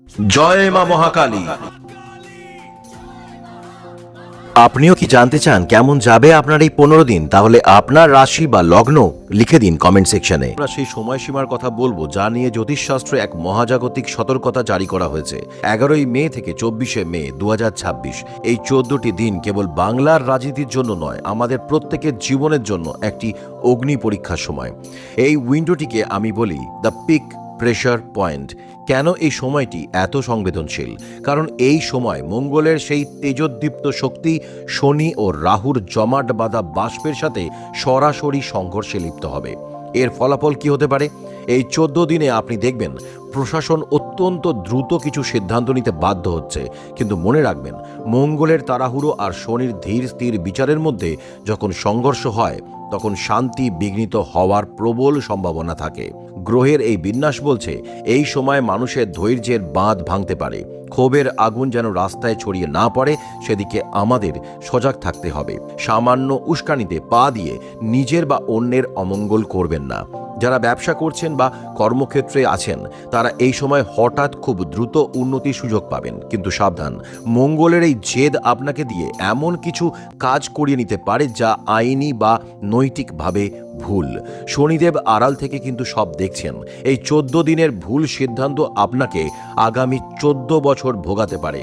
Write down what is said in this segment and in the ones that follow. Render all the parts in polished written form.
জয় মা মহাকালী। আপনিও কি জানতে চান কেমন যাবে আপনার এই 15 দিন? তাহলে আপনার রাশি বা লগ্ন লিখে দিন কমেন্ট সেকশনে। আমরা সেই সময়সীমার কথা বলবো যা নিয়ে জ্যোতিষশাস্ত্রে এক মহাজাগতিক সতর্কতা জারি করা হয়েছে। 11ই মে থেকে 24শে মে 2026 এই 14টি দিন কেবল বাংলার রাজনীতির জন্য নয়, আমাদের প্রত্যেকের জীবনের জন্য একটি অগ্নি পরীক্ষার সময়। এই উইন্ডোটিকে আমি বলি দ্য পিক প্রেশার পয়েন্ট। কেন এই সময়টি এত সংবেদনশীল? কারণ এই সময় মঙ্গলের সেই তেজোদ্দীপ্ত শক্তি শনি ও রাহুর জমাট বাঁধা বাষ্পের সাথে সরাসরি সংঘর্ষে লিপ্ত হবে। এর ফলাফল কি হতে পারে? এই 14 দিনে আপনি দেখবেন প্রশাসন অত্যন্ত দ্রুত কিছু সিদ্ধান্ত নিতে বাধ্য হচ্ছে, কিন্তু মনে রাখবেন মঙ্গলের তাড়াহুড়ো আর শনির ধীর স্থির বিচারের মধ্যে যখন সংঘর্ষ হয় তখন শান্তি বিঘ্নিত হওয়ার প্রবল সম্ভাবনা থাকে। গ্রহের এই বিন্যাস বলছে এই সময় মানুষের ধৈর্যের বাঁধ ভাঙতে পারে। ক্ষোভের আগুন যেন রাস্তায় ছড়িয়ে না পড়ে সেদিকে আমাদের সজাগ থাকতে হবে। সামান্য উস্কানিতে পা দিয়ে নিজের বা অন্যের অমঙ্গল করবেন না। যারা ব্যবসা করছেন বা কর্মক্ষেত্রে আছেন তারা এই সময় হঠাৎ খুব দ্রুত উন্নতির সুযোগ পাবেন, কিন্তু সাবধান, মঙ্গলের এই জেদ আপনাকে দিয়ে এমন কিছু কাজ করিয়ে নিতে পারে যা আইনি বা নৈতিকভাবে ভুল। শনিদেব আড়াল থেকে কিন্তু সব দেখছেন। এই 14 দিনের ভুল সিদ্ধান্ত আপনাকে আগামী 14 বছর ভোগাতে পারে।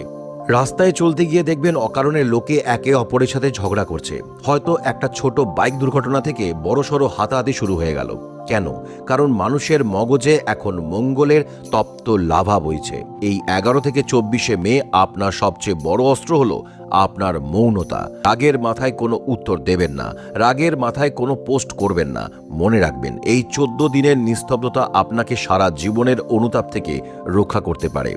রাস্তায় চলতে গিয়ে দেখবেন অকারণে লোকে একে অপরের সাথে ঝগড়া করছে। হয়তো একটা ছোট বাইক দুর্ঘটনা থেকে বড়সড় হাতাহাতি শুরু হয়ে গেল। কেন? কারণ মানুষের মগজে এখন মঙ্গলের তপ্ত লাভা বইছে। এই 11 থেকে 24শে মে আপনার সবচেয়ে বড় অস্ত্র হলো আপনার মৌনতা। রাগের মাথায় কোনো উত্তর দেবেন না, রাগের মাথায় কোনো পোস্ট করবেন না। মনে রাখবেন এই 14 দিনের নিস্তব্ধতা আপনাকে সারা জীবনের অনুতাপ থেকে রক্ষা করতে পারে।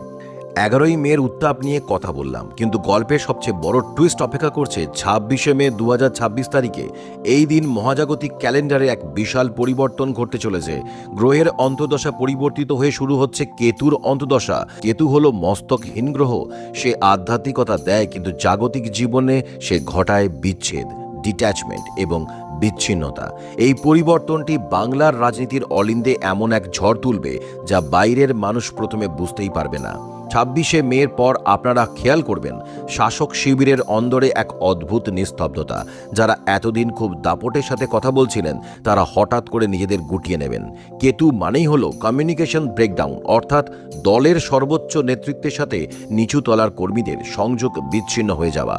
11ই মের উত্তাপ নিয়ে কথা বললাম, কিন্তু গল্পের সবচেয়ে বড় টুইস্ট অপেক্ষা করছে 26শে মে 2026 তারিখে। এই দিন মহাজাগতিক ক্যালেন্ডারে এক বিশাল পরিবর্তন ঘটতে চলেছে। গ্রহের অন্তর্দশা পরিবর্তিত হয়ে শুরু হচ্ছে কেতুর অন্তর্দশা। কেতু হলো মস্তকহীন গ্রহ। সে আধ্যাত্মিকতা দেয়, কিন্তু জাগতিক জীবনে সে ঘটায় বিচ্ছেদ, ডিট্যাচমেন্ট এবং বিচ্ছিন্নতা। এই পরিবর্তনটি বাংলার রাজনীতির অলিন্দে এমন এক ঝড় তুলবে যা বাইরের মানুষ প্রথমে বুঝতেই পারবে না। 26শে মের পর আপনারা খেয়াল করবেন শাসক শিবিরের অন্দরে এক অদ্ভুত নিস্তব্ধতা। যারা এতদিন খুব দাপটের সাথে কথা বলছিলেন তারা হঠাৎ করে নিজেদের গুটিয়ে নেবেন। কেতু মানেই হলো কমিউনিকেশন ব্রেকডাউন, অর্থাৎ দলের সর্বোচ্চ নেতৃত্বের সাথে নিচু তলার কর্মীদের সংযোগ বিচ্ছিন্ন হয়ে যাওয়া।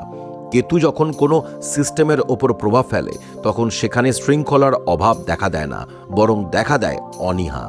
কেতু যখন কোনো সিস্টেমের ওপর প্রভাব ফেলে তখন সেখানে শৃঙ্খলার অভাব দেখা দেয় না, বরং দেখা দেয় অনীহা।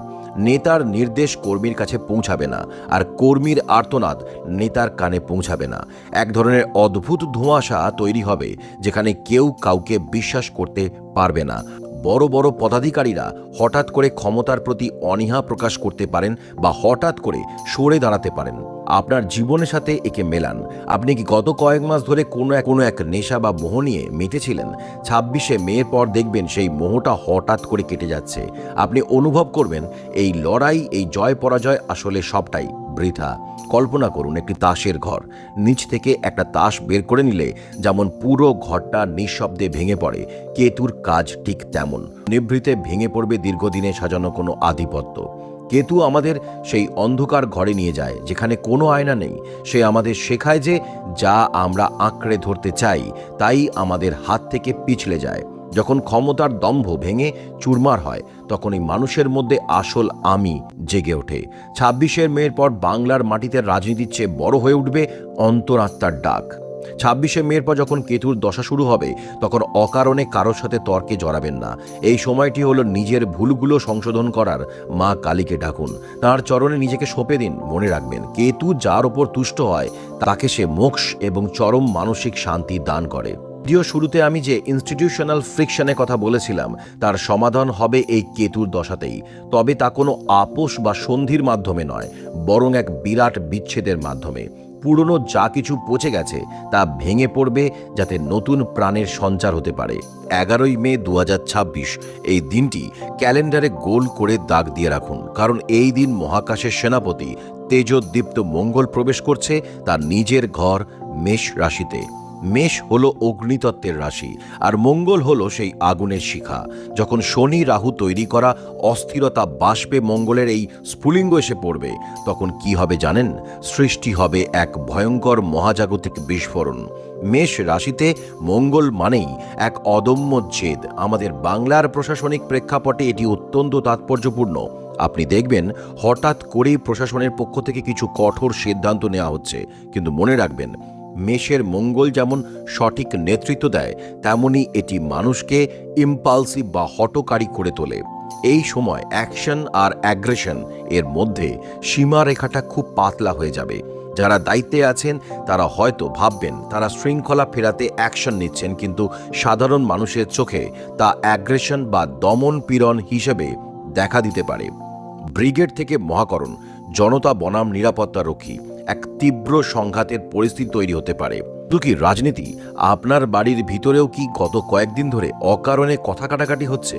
নেতার নির্দেশ কর্মীর কাছে পৌঁছাবে না, আর কর্মীর আর্তনাদ নেতার কানে পৌঁছাবে না। এক ধরনের অদ্ভুত ধোঁয়াশা তৈরি হবে যেখানে কেউ কাউকে বিশ্বাস করতে পারবে না। বড় বড় পদাধিকারীরা হঠাৎ করে ক্ষমতার প্রতি অনীহা প্রকাশ করতে পারেন বা হঠাৎ করে সরে দাঁড়াতে পারেন। আপনার জীবনের সাথে একে মেলান। আপনি কি গত কয়েক মাস ধরে কোনো এক নেশা বা মোহ নিয়ে মেতেছিলেন? 26শে মের পর দেখবেন সেই মোহটা হঠাৎ করে কেটে যাচ্ছে। আপনি অনুভব করবেন এই লড়াই, এই জয় পরাজয় আসলে সবটাই বৃথা। কল্পনা করুন একটি তাসের ঘর। নিচ থেকে একটা তাস বের করে নিলে যেমন পুরো ঘরটা নিঃশব্দে ভেঙে পড়ে, কেতুর কাজ ঠিক তেমন। নিভৃতে ভেঙে পড়বে দীর্ঘদিনে সাজানো কোনো আধিপত্য। কেতু আমাদের সেই অন্ধকার ঘরে নিয়ে যায় যেখানে কোনো আয়না নেই। সে আমাদের শেখায় যে যা আমরা আঁকড়ে ধরতে চাই তাই আমাদের হাত থেকে পিছলে যায়। যখন ক্ষমতার দম্ভ ভেঙে চুরমার হয় তখন এই মানুষের মধ্যে আসল আমি জেগে ওঠে। 26শে মের পর বাংলার মাটিতে রাজনীতির চেয়ে বড় হয়ে উঠবে অন্তরাত্মার ডাক। 26শে মের পর যখন কেতুর দশা শুরু হবে তখন অকারণে কারোর সাথে তর্কে জড়াবেন না। এই সময়টি হলো নিজের ভুলগুলো সংশোধন করার। মা কালীকে ডাকুন, তাঁর চরণে নিজেকে সঁপে দিন। মনে রাখবেন কেতু যার ওপর তুষ্ট হয় তাকে সে মোক্ষ এবং চরম মানসিক শান্তি দান করে। ভিডিও শুরুতে আমি যে ইনস্টিটিউশনাল ফ্রিকশনের কথা বলেছিলাম তার সমাধান হবে এই কেতুর দশাতেই। তবে তা কোনো আপোষ বা সন্ধির মাধ্যমে নয়, বরং এক বিরাট বিচ্ছেদের মাধ্যমে। পুরনো যা কিছু পচে গেছে তা ভেঙে পড়বে যাতে নতুন প্রাণের সঞ্চার হতে পারে। 11ই মে 2026 এই দিনটি ক্যালেন্ডারে গোল করে দাগ দিয়ে রাখুন, কারণ এই দিন মহাকাশের সেনাপতি তেজোদ্দীপ্ত মঙ্গল প্রবেশ করছে তার নিজের ঘর মেষ রাশিতে। মেষ হলো অগ্নিতত্ত্বের রাশি, আর মঙ্গল হলো সেই আগুনের শিখা। যখন শনি রাহু তৈরি করা অস্থিরতা বাষ্পে মঙ্গলের এই স্ফুলিঙ্গ এসে পড়বে, তখন কি হবে জানেন? সৃষ্টি হবে এক ভয়ঙ্কর মহাজাগতিক বিস্ফোরণ। মেষ রাশিতে মঙ্গল মানেই এক অদম্য জেদ। আমাদের বাংলার প্রশাসনিক প্রেক্ষাপটে এটি অত্যন্ত তাৎপর্যপূর্ণ। আপনি দেখবেন হঠাৎ করেই প্রশাসনের পক্ষ থেকে কিছু কঠোর সিদ্ধান্ত নেওয়া হচ্ছে, কিন্তু মনে রাখবেন, মেষের মঙ্গল যেমন সঠিক নেতৃত্ব দেয়, তেমনি এটি মানুষকে ইম্পালসিভ বা হঠকারী করে তোলে। এই সময় অ্যাকশন আর অ্যাগ্রেশন এর মধ্যে সীমারেখাটা খুব পাতলা হয়ে যাবে। যারা দায়িত্বে আছেন তারা হয়তো ভাববেন তারা শৃঙ্খলা ফেরাতে অ্যাকশন নিচ্ছেন, কিন্তু সাধারণ মানুষের চোখে তা অ্যাগ্রেশন বা দমন পীড়ন হিসেবে দেখা দিতে পারে। ব্রিগেড থেকে মহাকরণ, জনতা বনাম নিরাপত্তারক্ষী, এক তীব্র সংঘাতের পরিস্থিতি তৈরি হতে পারে। শুধু কি রাজনীতি, আপনার বাড়ির ভিতরেও কি গত কয়েকদিন ধরে অকারণে কথা কাটাকাটি হচ্ছে?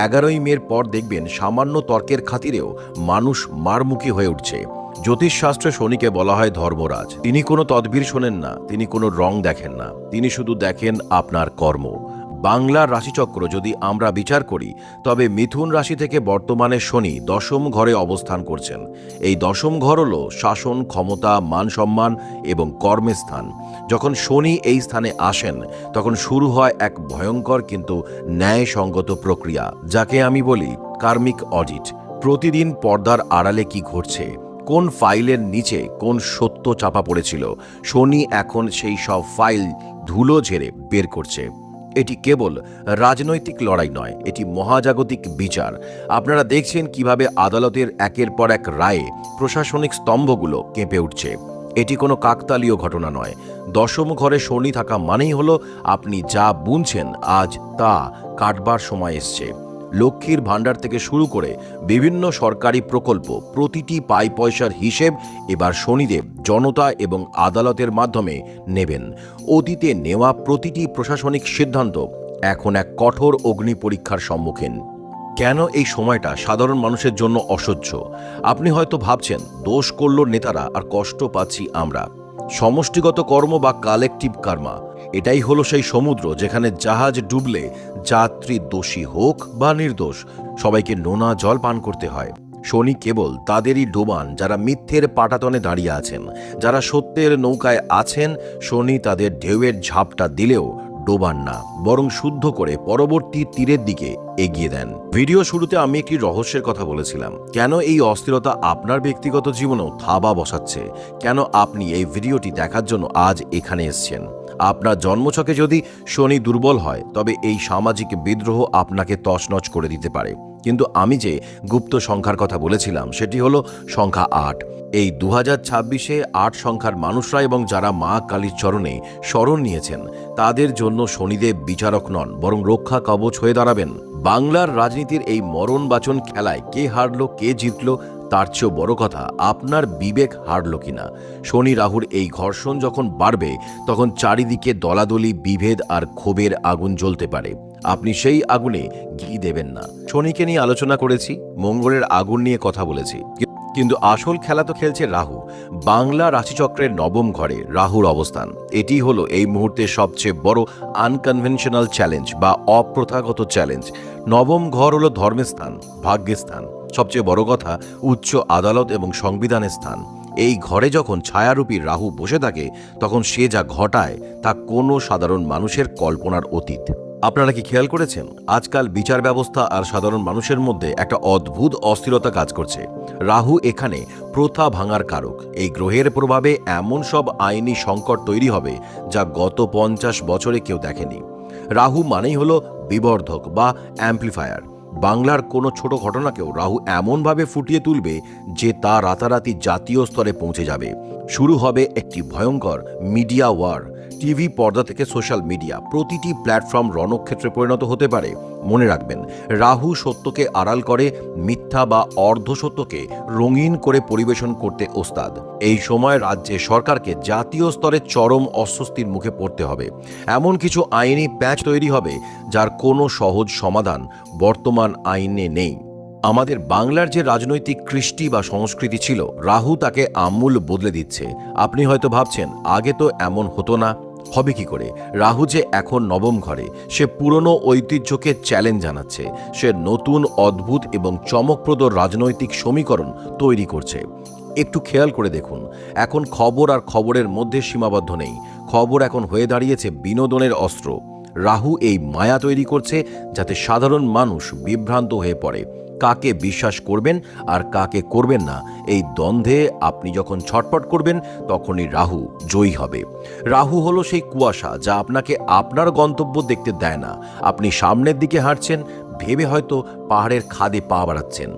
11ই মের পর দেখবেন সামান্য তর্কের খাতিরেও মানুষ মারমুখী হয়ে উঠছে। জ্যোতিষশাস্ত্রে শনিকে বলা হয় ধর্মরাজ। তিনি কোনো তদবির শোনেন না, তিনি কোনো রং দেখেন না, তিনি শুধু দেখেন আপনার কর্ম। বাংলার রাশিচক্র যদি আমরা বিচার করি, তবে মিথুন রাশি থেকে বর্তমানে শনি দশম ঘরে অবস্থান করছেন। এই দশম ঘর হল শাসন, ক্ষমতা, মান সম্মান এবং কর্মের স্থান। যখন শনি এই স্থানে আসেন, তখন শুরু হয় এক ভয়ঙ্কর কিন্তু ন্যায়সঙ্গত প্রক্রিয়া, যাকে আমি বলি কার্মিক অডিট। প্রতিদিন পর্দার আড়ালে কি ঘটছে, কোন ফাইলের নিচে কোন সত্য চাপা পড়েছিল, শনি এখন সেই সব ফাইল ধুলো ঝেড়ে বের করছে। এটি কেবল রাজনৈতিক লড়াই নয়, এটি মহাজাগতিক বিচার। আপনারা দেখছেন কিভাবে আদালতের একের পর এক রায়ে প্রশাসনিক স্তম্ভগুলো কেঁপে উঠছে। এটি কোনো কাকতালীয় ঘটনা নয়। দশম ঘরে শনি থাকা মানেই হলো আপনি যা বুনছেন আজ তা কাটবার সময় এসছে। লক্ষ্মীর ভাণ্ডার থেকে শুরু করে বিভিন্ন সরকারি প্রকল্প, প্রতিটি পাই পয়সার হিসেব এবার শনিদেব জনতা এবং আদালতের মাধ্যমে নেবেন। অতীতে নেওয়া প্রতিটি প্রশাসনিক সিদ্ধান্ত এখন এক কঠোর অগ্নি পরীক্ষার সম্মুখীন। কেন এই সময়টা সাধারণ মানুষের জন্য অসহ্য? আপনি হয়তো ভাবছেন দোষ করল নেতারা আর কষ্ট পাচ্ছি আমরা। সমষ্টিগত কর্ম বা কালেকটিভ কার্মা, এটাই হলো সেই সমুদ্র যেখানে জাহাজ ডুবলে যাত্রী দোষী হোক বা নির্দোষ, সবাইকে নোনা জল পান করতে হয়। শনি কেবল তাদেরই ডোবান যারা মিথ্যের পাটাতনে দাঁড়িয়ে আছেন। যারা সত্যের নৌকায় আছেন, শনি তাদের ঢেউয়ের ঝাপটা দিলেও ডোবান না, বরং শুদ্ধ করে পরবর্তী তীরের দিকে এগিয়ে দেন। ভিডিও শুরুতে আমি একটি রহস্যের কথা বলেছিলাম। কেন এই অস্থিরতা আপনার ব্যক্তিগত জীবনেও থাবা বসাচ্ছে? কেন আপনি এই ভিডিওটি দেখার জন্য আজ এখানে এসেছেন? আপনার জন্মছকে যদি শনি দুর্বল হয়, তবে এই সামাজিক বিদ্রোহ আপনাকে তছনছ করে দিতে পারে। কিন্তু আমি যে গুপ্ত সংখ্যার কথা বলেছিলাম, সেটি হলো সংখ্যা 8। এই 2026-এ 8 সংখ্যার মানুষরা এবং যারা মা কালীর চরণে শরণ নিয়েছেন, তাদের জন্য শনিদেব বিচারক নন, বরং রক্ষা কবচ হয়ে দাঁড়াবেন। বাংলার রাজনীতির এই মরণবাচন খেলায় কে হারলো কে জিতলো, তার চেয়েও বড় কথা আপনার বিবেক হারল কিনা। শনি রাহুর এই ঘর্ষণ যখন বাড়বে, তখন চারিদিকে দলাদলি, বিভেদ আর ক্ষোভের আগুন জ্বলতে পারে। আপনি সেই আগুনে ঘি দেবেন না। শনিকে নিয়ে আলোচনা করেছি, মঙ্গলের আগুন নিয়ে কথা বলেছি, কিন্তু আসল খেলা তো খেলছে রাহু। বাংলা রাশিচক্রের নবম ঘরে রাহুর অবস্থান, এটি হলো এই মুহূর্তে সবচেয়ে বড় আনকনভেনশনাল চ্যালেঞ্জ বা অপ্রথাগত চ্যালেঞ্জ। নবম ঘর হলো ধর্মের স্থান, ভাগ্যের স্থান, সবচেয়ে বড় কথা উচ্চ আদালত এবং সংবিধানের স্থান। এই ঘরে যখন ছায়ারূপী রাহু বসে থাকে, তখন সে যা ঘটায় তা কোনো সাধারণ মানুষের কল্পনার অতীত। আপনারা কি খেয়াল করেছেন, আজকাল বিচার ব্যবস্থা আর সাধারণ মানুষের মধ্যে একটা অদ্ভুত অস্থিরতা কাজ করছে? রাহু এখানে প্রথা ভাঙার কারক। এই গ্রহের প্রভাবে এমন সব আইনি সংকট তৈরি হবে যা গত 50 বছরে কেউ দেখেনি। রাহু মানেই হলো বিবর্ধক বা অ্যাম্প্লিফায়ার। বাংলার কোনো ছোট ঘটনাকেও রাহু এমনভাবে ফুটিয়ে তুলবে যে তা রাতারাতি জাতীয় স্তরে পৌঁছে যাবে। শুরু হবে একটি ভয়ঙ্কর মিডিয়া ওয়ার। টিভি পর্দা থেকে সোশ্যাল মিডিয়া, প্রতিটি প্ল্যাটফর্ম রণক্ষেত্রে পরিণত হতে পারে। মনে রাখবেন, রাহু সত্যকে আড়াল করে, মিথ্যা বা অর্ধসত্যকে রঙিন করে পরিবেশন করতে ওস্তাদ। এই সময় রাজ্যে সরকারকে জাতীয় স্তরে চরম অস্বস্তির মুখে পড়তে হবে। এমন কিছু আইনি প্যাচ তৈরি হবে যার কোনো সহজ সমাধান বর্তমান আইনে নেই। আমাদের বাংলার যে রাজনৈতিক কৃষ্টি বা সংস্কৃতি ছিল, রাহু তাকে আমূল বদলে দিচ্ছে। আপনি হয়তো ভাবছেন আগে তো এমন হতো না। হবে কি করে? রাহু যে এখন নবম ঘরে, সে পুরনো ঐতিহ্যকে চ্যালেঞ্জ জানাচ্ছে। সে নতুন অদ্ভুত এবং চমকপ্রদ রাজনৈতিক সমীকরণ তৈরি করছে। একটু খেয়াল করে দেখুন, এখন খবর আর খবরের মধ্যে সীমাবদ্ধ নেই। খবর এখন হয়ে দাঁড়িয়েছে বিনোদনের অস্ত্র। রাহু এই মায়া তৈরি করছে যাতে সাধারণ মানুষ বিভ্রান্ত হয়ে পড়ে। কাকে বিশ্বাস করবেন আর কাকে করবেন না, এই দ্বন্দ্বে আপনি যখন ছটফট করবেন তখনই রাহু জয়ী হবে। রাহু হলো সেই কুয়াশা যা আপনাকে আপনার গন্তব্য দেখতে দেয় না। আপনি সামনের দিকে হাঁটছেন ভেবে হয়তো পাহাড়ের খাদে পা বাড়াচ্ছেন।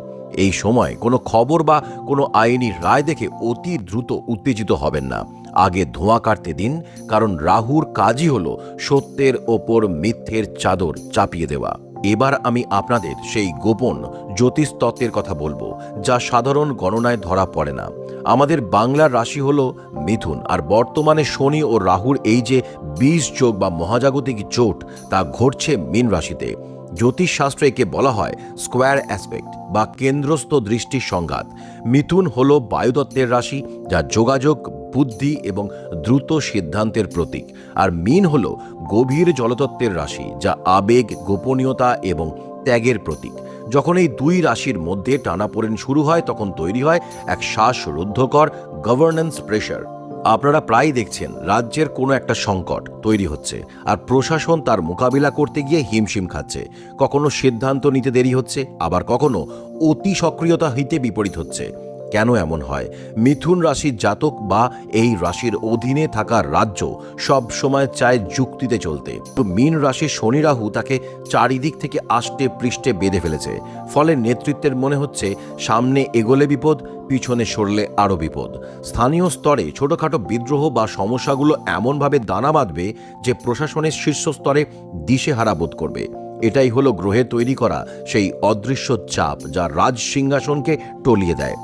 এই সময় কোনো খবর বা কোনো আইনি রায় দেখে অতি দ্রুত উত্তেজিত হবেন না। আগে ধোঁয়া কাটতে দিন, কারণ রাহুর কাজই হলো সত্যের ওপর মিথ্যের চাদর চাপিয়ে দেওয়া। এবার আমি আপনাদের সেই গোপন জ্যোতিষতত্ত্বের কথা বলবো, যা সাধারণ গণনায় ধরা পড়ে না। আমাদের বাংলার রাশি হলো মিথুন, আর বর্তমানে শনি ও রাহুর এই যে 20 যোগ বা মহাজাগতিক জোট, তা ঘটছে মীন রাশিতে। জ্যোতিষশাস্ত্রে একে বলা হয় স্কোয়ার অ্যাসপেক্ট বা কেন্দ্রস্থ দৃষ্টির সংঘাত। মিথুন হলো বায়ুতত্ত্বের রাশি, যা যোগাযোগ, বুদ্ধি এবং দ্রুত সিদ্ধান্তের প্রতীক। আর মীন হলো গভীর জলতত্ত্বের রাশি, যা আবেগ, গোপনীয়তা এবং ত্যাগের প্রতীক। যখন এই দুই রাশির মধ্যে টানাপোড়েন শুরু হয়, তখন তৈরি হয় এক শ্বাসরুদ্ধকর গভর্নেন্স প্রেশার। আপনারা প্রায় দেখছেন রাজ্যের কোনো একটা সংকট তৈরি হচ্ছে, আর প্রশাসন তার মোকাবিলা করতে গিয়ে হিমশিম খাচ্ছে। কখনো সিদ্ধান্ত নিতে দেরি হচ্ছে, আবার কখনো অতি সক্রিয়তা হইতে বিপরীত হচ্ছে। কেন এমন হয়? মিথুন রাশির জাতক বা এই রাশির অধীনে থাকা রাজ্য সব সময় চায় যুক্তিতে চলতে। তো মীন রাশির শনি রাহু তাকে চারিদিক থেকে আষ্টে পৃষ্ঠে বেঁধে ফেলেছে। ফলে নেতৃত্বের মনে হচ্ছে সামনে এগোলে বিপদ, পিছনে সরলে আরও বিপদ। স্থানীয় স্তরে ছোটখাটো বিদ্রোহ বা সমস্যাগুলো এমনভাবে দানা বাঁধবে যে প্রশাসনের শীর্ষ স্তরে দিশেহারা বোধ করবে। এটাই হলো গ্রহে তৈরি করা সেই অদৃশ্য চাপ, যা রাজ সিংহাসনকে টলিয়ে দেয়।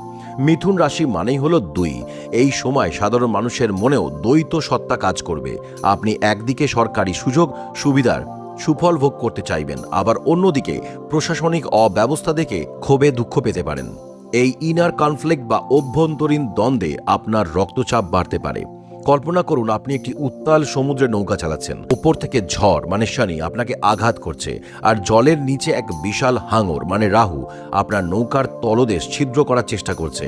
মিথুন রাশি মানেই হলো 2। এই সময় সাধারণ মানুষের মনেও দ্বৈত সত্তা কাজ করবে। আপনি একদিকে সরকারি সুযোগ সুবিধার সুফল ভোগ করতে চাইবেন, আবার অন্যদিকে প্রশাসনিক অব্যবস্থা দেখে ক্ষোভে দুঃখ পেতে পারেন। এই ইনার কনফ্লিক্ট বা অভ্যন্তরীণ দ্বন্দ্বে আপনার রক্তচাপ বাড়তে পারে। কল্পনা করুন, আপনি একটি উত্তাল সমুদ্রে নৌকা চালাচ্ছেন। উপর থেকে ঝড় মানে শনি আপনাকে আঘাত করছে, আর জলের নিচে এক বিশাল হাঙর মানে রাহু আপনার নৌকার তলদেশ ছিদ্র করার চেষ্টা করছে।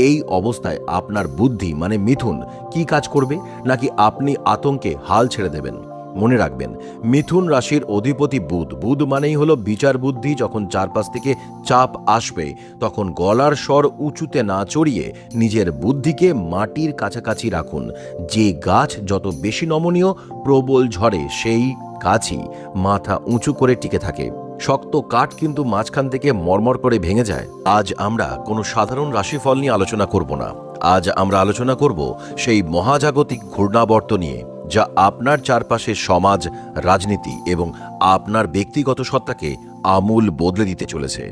এই অবস্থায় আপনার বুদ্ধি মানে মিথুন কি কাজ করবে, নাকি আপনি আতঙ্কে হাল ছেড়ে দেবেন? মনে রাখবেন, মিথুন রাশির অধিপতি বুধ। বুধ মানেই হলো বিচার বুদ্ধি। যখন চারপাশ থেকে চাপ আসবে, তখন গলার স্বর উঁচুতে না চড়িয়ে নিজের বুদ্ধিকে মাটির কাছাকাছি রাখুন। যে গাছ যত বেশি নমনীয়, প্রবল ঝড়ে সেই গাছই মাথা উঁচু করে টিকে থাকে। শক্ত কাঠ কিন্তু মাঝখান থেকে মরমর করে ভেঙে যায়। আজ আমরা কোনো সাধারণ রাশিফল নিয়ে আলোচনা করব না। আজ আমরা আলোচনা করব সেই মহাজাগতিক ঘূর্ণাবর্ত নিয়ে, যা আপনার চারপাশের সমাজ, রাজনীতি এবং আপনার ব্যক্তিগত সত্তাকে আমূল বদলে দিতে চলেছে।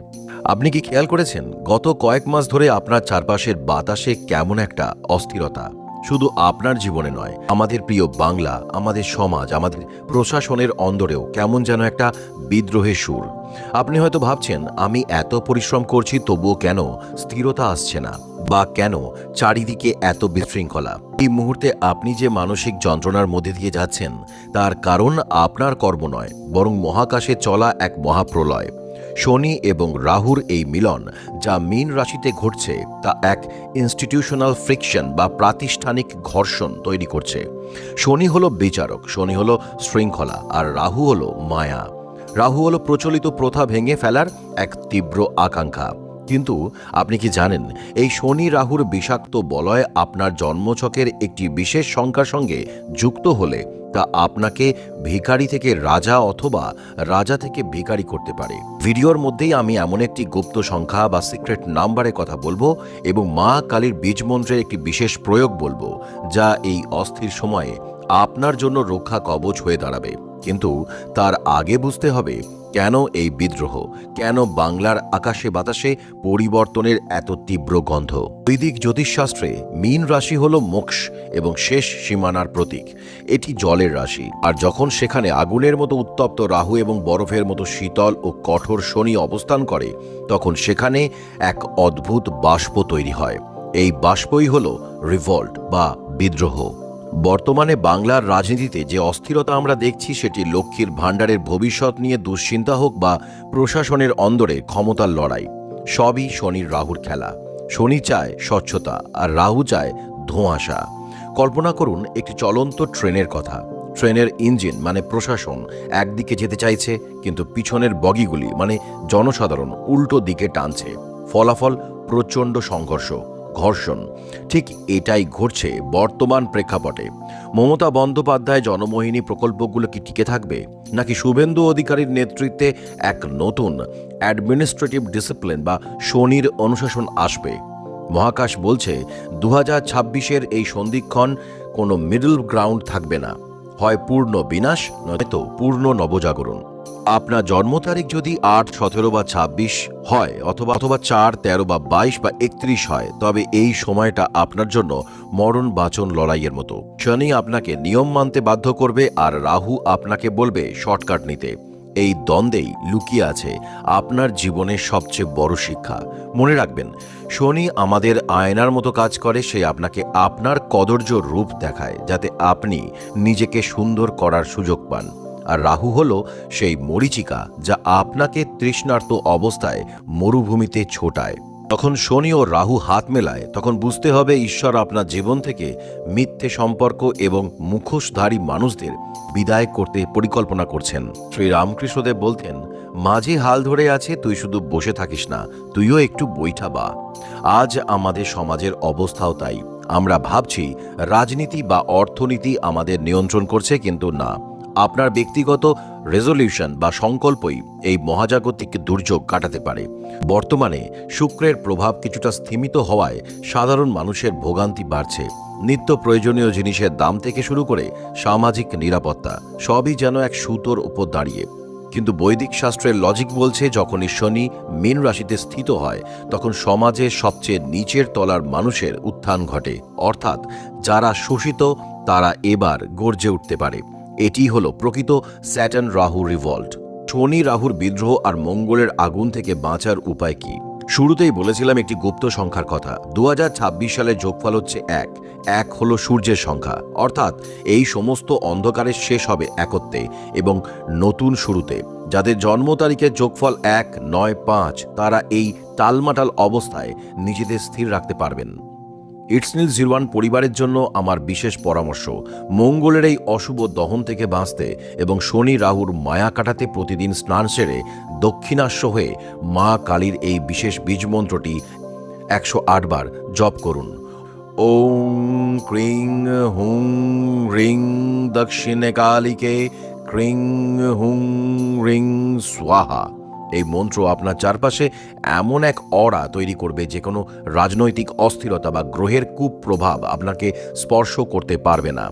আপনি কি খেয়াল করেছেন গত কয়েক মাস ধরে আপনার চারপাশের বাতাসে কেমন একটা অস্থিরতা? শুধু আপনার জীবনে নয়, আমাদের প্রিয় বাংলা, আমাদের সমাজ, আমাদের প্রশাসনের অন্দরেও কেমন যেন একটা বিদ্রোহের সুর। আপনি হয়তো ভাবছেন, আমি এত পরিশ্রম করছি তবুও কেন স্থিরতা আসছে না, বা কেন চারিদিকে এত বিশৃঙ্খলা? এই মুহূর্তে আপনি যে মানসিক যন্ত্রণার মধ্যে দিয়ে যাচ্ছেন, তার কারণ আপনার কর্ম নয়, বরং মহাকাশে চলা এক মহাপ্রলয়। শনি এবং রাহুর এই মিলন, যা মীন রাশিতে ঘটছে, তা এক ইনস্টিটিউশনাল ফ্রিকশন বা প্রাতিষ্ঠানিক ঘর্ষণ তৈরি করছে। শনি হলো বিচারক, শনি হলো শৃঙ্খলা, আর রাহু হলো মায়া। রাহু হলো প্রচলিত প্রথা ভেঙে ফেলার এক তীব্র আকাঙ্ক্ষা। কিন্তু আপনি কি জানেন, এই শনি রাহুর বিষাক্ত বলয় আপনার জন্মছকের একটি বিশেষ সংখ্যার সঙ্গে যুক্ত হলে তা আপনাকে ভিখারি থেকে রাজা অথবা রাজা থেকে ভিখারি করতে পারে। ভিডিওর মধ্যেই আমি এমন একটি গুপ্ত সংখ্যা বা সিক্রেট নাম্বারের কথা বলবো এবং মা কালীর বীজ মন্ত্রের একটি বিশেষ প্রয়োগ বলবো, যা এই অস্থির সময়ে আপনার জন্য রক্ষা কবচ হয়ে দাঁড়াবে। কিন্তু তার আগে বুঝতে হবে কেন এই বিদ্রোহ, কেন বাংলার আকাশে বাতাসে পরিবর্তনের এত তীব্র গন্ধ। বৈদিক জ্যোতিষশাস্ত্রে মীন রাশি হলো মোক্ষ এবং শেষ সীমানার প্রতীক। এটি জলের রাশি, আর যখন সেখানে আগুনের মতো উত্তপ্ত রাহু এবং বরফের মতো শীতল ও কঠোর শনি অবস্থান করে, তখন সেখানে এক অদ্ভুত বাষ্প তৈরি হয়। এই বাষ্পই হলো রিভল্ট বা বিদ্রোহ। বর্তমানে বাংলার রাজনীতিতে যে অস্থিরতা আমরা দেখছি সেটি লক্ষ্মীর ভাণ্ডারের ভবিষ্যৎ নিয়ে দুশ্চিন্তা হোক বা প্রশাসনের অন্দরে ক্ষমতার লড়াই, সবই শনির রাহুর খেলা। শনি চায় স্বচ্ছতা আর রাহু চায় ধোঁয়াশা। কল্পনা করুন একটি চলন্ত ট্রেনের কথা। ট্রেনের ইঞ্জিন মানে প্রশাসন একদিকে যেতে চাইছে, কিন্তু পিছনের বগিগুলি মানে জনসাধারণ উল্টো দিকে টানছে। ফলাফল প্রচণ্ড সংঘর্ষ, ঘর্ষণ। ঠিক এটাই ঘটছে বর্তমান প্রেক্ষাপটে। মমতা বন্দ্যোপাধ্যায় জনমোহিনী প্রকল্পগুলো কি টিকে থাকবে, নাকি শুভেন্দু অধিকারীর নেতৃত্বে এক নতুন অ্যাডমিনিস্ট্রেটিভ ডিসিপ্লিন বা শনির অনুশাসন আসবে? মহাকাশ বলছে 2026-এর এই সন্ধিক্ষণ কোনো মিডল গ্রাউন্ড থাকবে না। হয় পূর্ণ বিনাশ, নয়তো পূর্ণ নবজাগরণ। আপনার জন্ম তারিখ যদি 8, 17 বা 26 হয়, অথবা 4, 13 বা 22 বা 31 হয়, তবে এই সময়টা আপনার জন্য মরণ বাঁচন লড়াইয়ের মতো। শনি আপনাকে নিয়ম মানতে বাধ্য করবে আর রাহু আপনাকে বলবে শর্টকাট নিতে। এই দ্বন্দ্বেই লুকিয়ে আছে আপনার জীবনের সবচেয়ে বড় শিক্ষা। মনে রাখবেন, শনি আমাদের আয়নার মতো কাজ করে। সে আপনাকে আপনার কদর্য রূপ দেখায় যাতে আপনি নিজেকে সুন্দর করার সুযোগ পান। আর রাহু হলো সেই মরীচিকা যা আপনাকে তৃষ্ণার্ত অবস্থায় মরুভূমিতে ছোটায়। তখন শনি ও রাহু হাত মেলায়, তখন বুঝতে হবে ঈশ্বর আপনার জীবন থেকে মিথ্যে সম্পর্ক এবং মুখোশধারী মানুষদের বিদায় করতে পরিকল্পনা করছেন। শ্রী রামকৃষ্ণদেব বলতেন, মাঝে হাল ধরে আছে, তুই শুধু বসে থাকিস না, তুইও একটু বৈঠা বা। আজ আমাদের সমাজের অবস্থাও তাই। আমরা ভাবছি রাজনীতি বা অর্থনীতি আমাদের নিয়ন্ত্রণ করছে, কিন্তু না। আপনার ব্যক্তিগত রেজলিউশন বা সংকল্পই এই মহাজাগতিক দুর্যোগ কাটাতে পারে। বর্তমানে শুক্রের প্রভাব কিছুটা স্থিমিত হওয়ায় সাধারণ মানুষের ভোগান্তি বাড়ছে। নিত্য প্রয়োজনীয় জিনিসের দাম থেকে শুরু করে সামাজিক নিরাপত্তা সবই যেন এক সুতোর উপর দাঁড়িয়ে। কিন্তু বৈদিক শাস্ত্রের লজিক বলছে, যখনই শনি মীন রাশিতে স্থিত হয় তখন সমাজের সবচেয়ে নিচের তলার মানুষের উত্থান ঘটে। অর্থাৎ যারা শোষিত তারা এবার গর্জে উঠতে পারে। এটি হলো প্রকৃত স্যাটার্ন রাহু রিভল্ট। শনি রাহুর বিদ্রোহ আর মঙ্গলের আগুন থেকে বাঁচার উপায় কি? শুরুতেই বলেছিলাম একটি গুপ্ত সংখ্যার কথা। 2026 সালে যোগফল হচ্ছে 1। 1 হলো সূর্যের সংখ্যা, অর্থাৎ এই সমস্ত অন্ধকারের শেষ হবে একত্বে এবং নতুন শুরুতে। যাদের জন্ম তারিখের যোগফল 1, 9, 5 তারা এই টালমাটাল অবস্থায় নিজেদের স্থির রাখতে পারবেন। ইটসনিল 01 পরিবারের জন্য আমার বিশেষ পরামর্শ, মঙ্গলের এই অশুভ দহন থেকে বাঁচতে এবং শনি রাহুর মায়া কাটাতে প্রতিদিন স্নান সেরে দক্ষিণাস্য হয়ে মা কালীর এই বিশেষ বীজমন্ত্রটি 108 বার জপ করুন। ওম ক্রিং হুং রিং দক্ষিণে কালীকে ক্রিং হুং রিং স্বাহা। এই মন্ত্র আপনার চারপাশে এমন এক অরা তৈরি করবে যে কোনো রাজনৈতিক অস্থিরতা বা গ্রহের কুপ্রভাব আপনাকে স্পর্শ করতে পারবে না।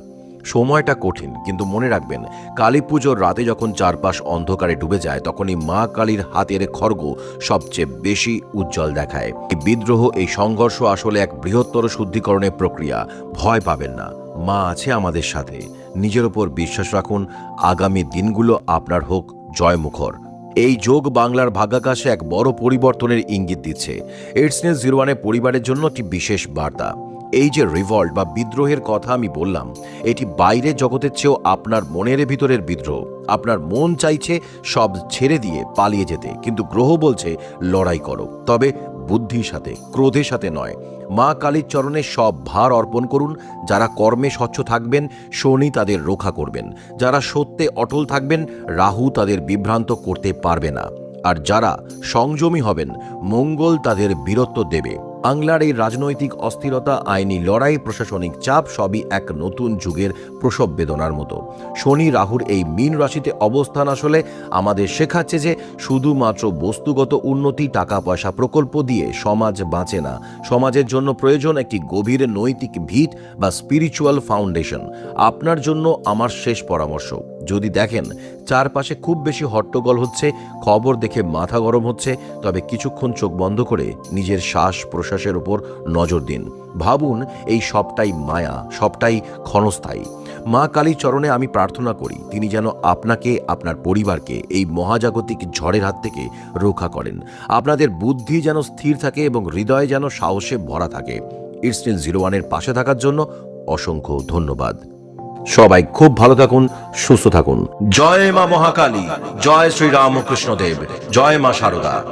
সময়টা কঠিন, কিন্তু মনে রাখবেন, কালী পুজোর রাতে যখন চারপাশ অন্ধকারে ডুবে যায় তখনই মা কালীর হাতের খড়গ সবচেয়ে বেশি উজ্জ্বল দেখায়। এই বিদ্রোহ, এই সংঘর্ষ আসলে এক বৃহত্তর শুদ্ধিকরণের প্রক্রিয়া। ভয় পাবেন না, মা আছে আমাদের সাথে। নিজের ওপর বিশ্বাস রাখুন, আগামী দিনগুলো আপনার হোক জয়মুখর। এই যোগ বাংলার ভাগ্যাকাশে এক বড় পরিবর্তনের ইঙ্গিত দিচ্ছে। ইটসনিল 01 পরিবারের জন্য একটি বিশেষ বার্তা। এই যে রিভল্ট বা বিদ্রোহের কথা আমি বললাম, এটি বাইরের জগতের চেয়েও আপনার মনের ভিতরের বিদ্রোহ। আপনার মন চাইছে সব ছেড়ে দিয়ে পালিয়ে যেতে, কিন্তু গ্রহ বলছে লড়াই করো, তবে বুদ্ধির সাথে, ক্রোধের সাথে নয়। মা কালীর চরণে সব ভার অর্পণ করুন। যারা কর্মে স্বচ্ছ থাকবেন, শনি তাদের রক্ষা করবেন। যারা সত্যে অটল থাকবেন, রাহু তাদের বিভ্রান্ত করতে পারবে না। আর যারা সংযমী হবেন, মঙ্গল তাদের বীরত্ব দেবে। বাংলার এই রাজনৈতিক অস্থিরতা, আইনি লড়াই, প্রশাসনিক চাপ সবই এক নতুন যুগের প্রসব বেদনার মতো। শনি রাহুর এই মীন রাশিতে অবস্থান আসলে আমাদের শেখাচ্ছে যে শুধুমাত্র বস্তুগত উন্নতি, টাকা পয়সা, প্রকল্প দিয়ে সমাজ বাঁচে না। সমাজের জন্য প্রয়োজন একটি গভীর নৈতিক ভিত বা স্পিরিচুয়াল ফাউন্ডেশন। আপনার জন্য আমার শেষ পরামর্শ, যদি দেখেন চারপাশে খুব বেশি হট্টগোল হচ্ছে, খবর দেখে মাথা গরম হচ্ছে, তবে কিছুক্ষণ চোখ বন্ধ করে নিজের শ্বাস প্রশ্বাসের উপর নজর দিন। ভাবুন এই সবটাই মায়া, সবটাই ক্ষণস্থায়ী। মা কালীর চরণে আমি প্রার্থনা করি তিনি যেন আপনাকে, আপনার পরিবারকে এই মহাজাগতিক ঝড়ের হাত থেকে রক্ষা করেন। আপনাদের বুদ্ধি যেন স্থির থাকে এবং হৃদয় যেন সাহসে ভরা থাকে। ইটসনিল 01 পাশে থাকার জন্য অসংখ্য ধন্যবাদ। সবাই খুব ভালো থাকুন, সুস্থ থাকুন। জয় মা মহাকালী, জয় শ্রী রামকৃষ্ণ দেব, জয় মা শারদা।